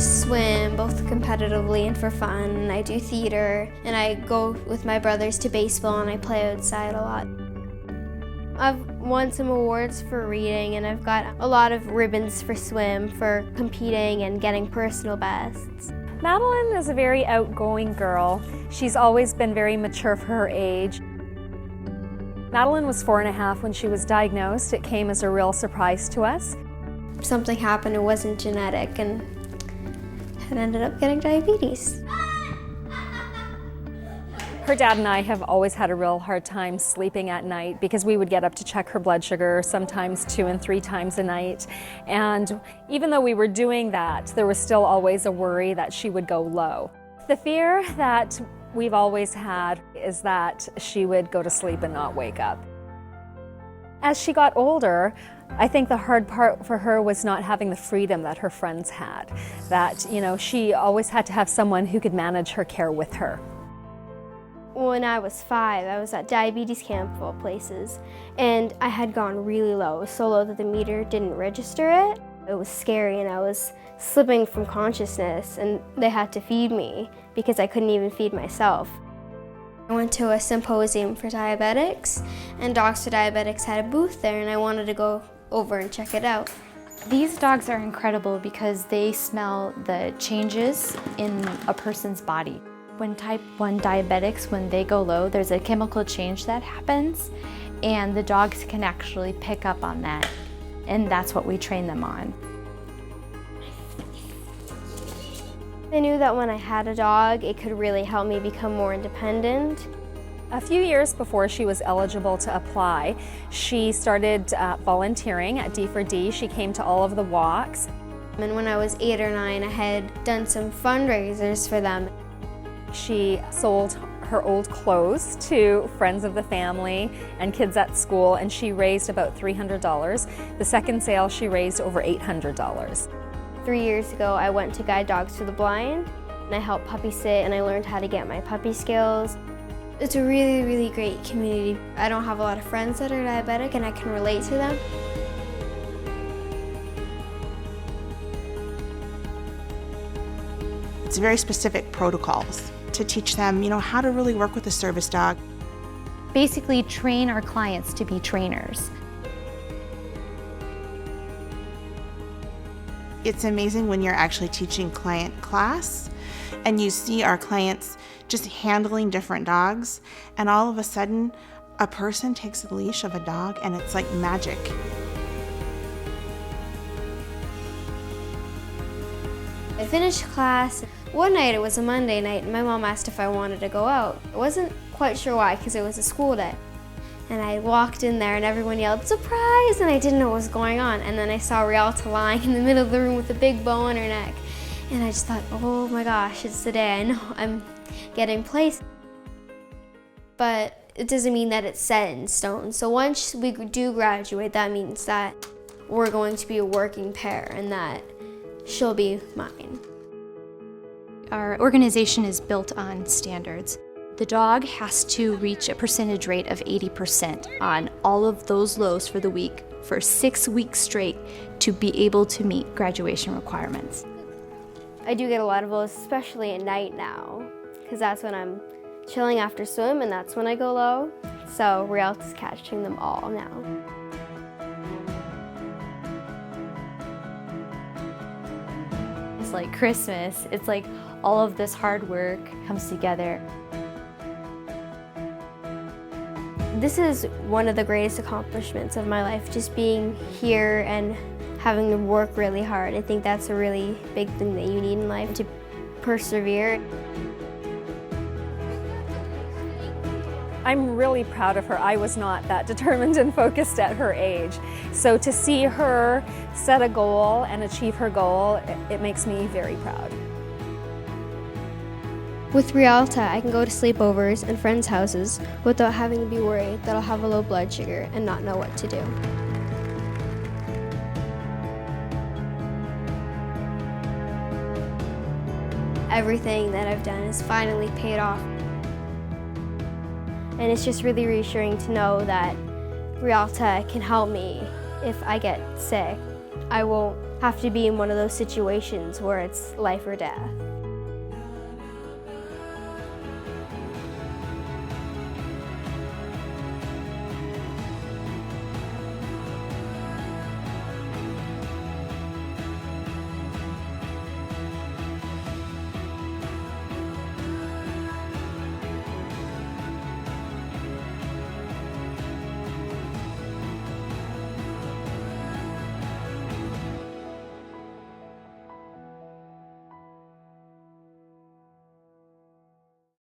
swim, both competitively and for fun, and I do theater, and I go with my brothers to baseball, and I play outside a lot. I've won some awards for reading, and I've got a lot of ribbons for swim, for competing and getting personal bests. Madelaine is a very outgoing girl. She's always been very mature for her age. Madelaine was 4.5 when she was diagnosed. It came as a real surprise to us. Something happened, it wasn't genetic, and I ended up getting diabetes. Her dad and I have always had a real hard time sleeping at night because we would get up to check her blood sugar sometimes 2 and 3 times a night. And even though we were doing that, there was still always a worry that she would go low. The fear that we've always had is that she would go to sleep and not wake up. As she got older, I think the hard part for her was not having the freedom that her friends had. That, she always had to have someone who could manage her care with her. When I was 5, I was at diabetes camp of all places, and I had gone really low. It was so low that the meter didn't register it. It was scary, and I was slipping from consciousness, and they had to feed me because I couldn't even feed myself. I went to a symposium for diabetics, and Dogs4Diabetics had a booth there, and I wanted to go over and check it out. These dogs are incredible because they smell the changes in a person's body. When type 1 diabetics, when they go low, there's a chemical change that happens, and the dogs can actually pick up on that, and that's what we train them on. I knew that when I had a dog, it could really help me become more independent. A few years before she was eligible to apply, she started volunteering at D4D. She came to all of the walks. And when I was 8 or 9, I had done some fundraisers for them. She sold her old clothes to friends of the family and kids at school, and she raised about $300. The second sale, she raised over $800. 3 years ago, I went to Guide Dogs for the Blind, and I helped puppy sit, and I learned how to get my puppy skills. It's a really, really great community. I don't have a lot of friends that are diabetic, and I can relate to them. It's very specific protocols to teach them, how to really work with a service dog. Basically train our clients to be trainers. It's amazing when you're actually teaching client class and you see our clients just handling different dogs, and all of a sudden a person takes the leash of a dog and it's like magic. I finished class. One night, it was a Monday night, and my mom asked if I wanted to go out. I wasn't quite sure why, because it was a school day. And I walked in there, and everyone yelled, "Surprise!" and I didn't know what was going on. And then I saw Rialta lying in the middle of the room with a big bow on her neck. And I just thought, oh my gosh, it's the day I know I'm getting placed. But it doesn't mean that it's set in stone. So once we do graduate, that means that we're going to be a working pair, and that she'll be mine. Our organization is built on standards. The dog has to reach a percentage rate of 80% on all of those lows for the week for 6 weeks straight to be able to meet graduation requirements. I do get a lot of lows, especially at night now, because that's when I'm chilling after swim, and that's when I go low. So Rialta's catching them all now. It's like Christmas. It's like all of this hard work comes together. This is one of the greatest accomplishments of my life, just being here and having to work really hard. I think that's a really big thing that you need in life, to persevere. I'm really proud of her. I was not that determined and focused at her age. So to see her set a goal and achieve her goal, it makes me very proud. With Rialta, I can go to sleepovers and friends' houses without having to be worried that I'll have a low blood sugar and not know what to do. Everything that I've done has finally paid off. And it's just really reassuring to know that Rialta can help me if I get sick. I won't have to be in one of those situations where it's life or death.